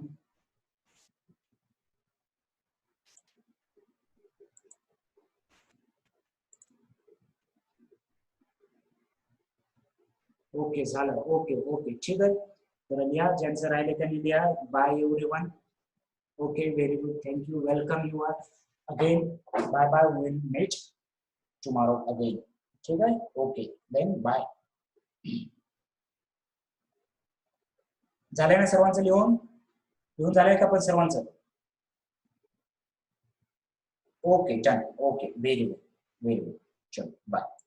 ओके झालं ओके ठीक आहे तर लिहा ज्यांचं राहिले त्यांनी लिहा bye everyone okay very good thank you welcome you are again bye will meet tomorrow again ठीक आहे ओके देन बाय झालंय ना सर्वांचं लिहून झालंय का पण सर्वांचं okay done okay very good चलो बाय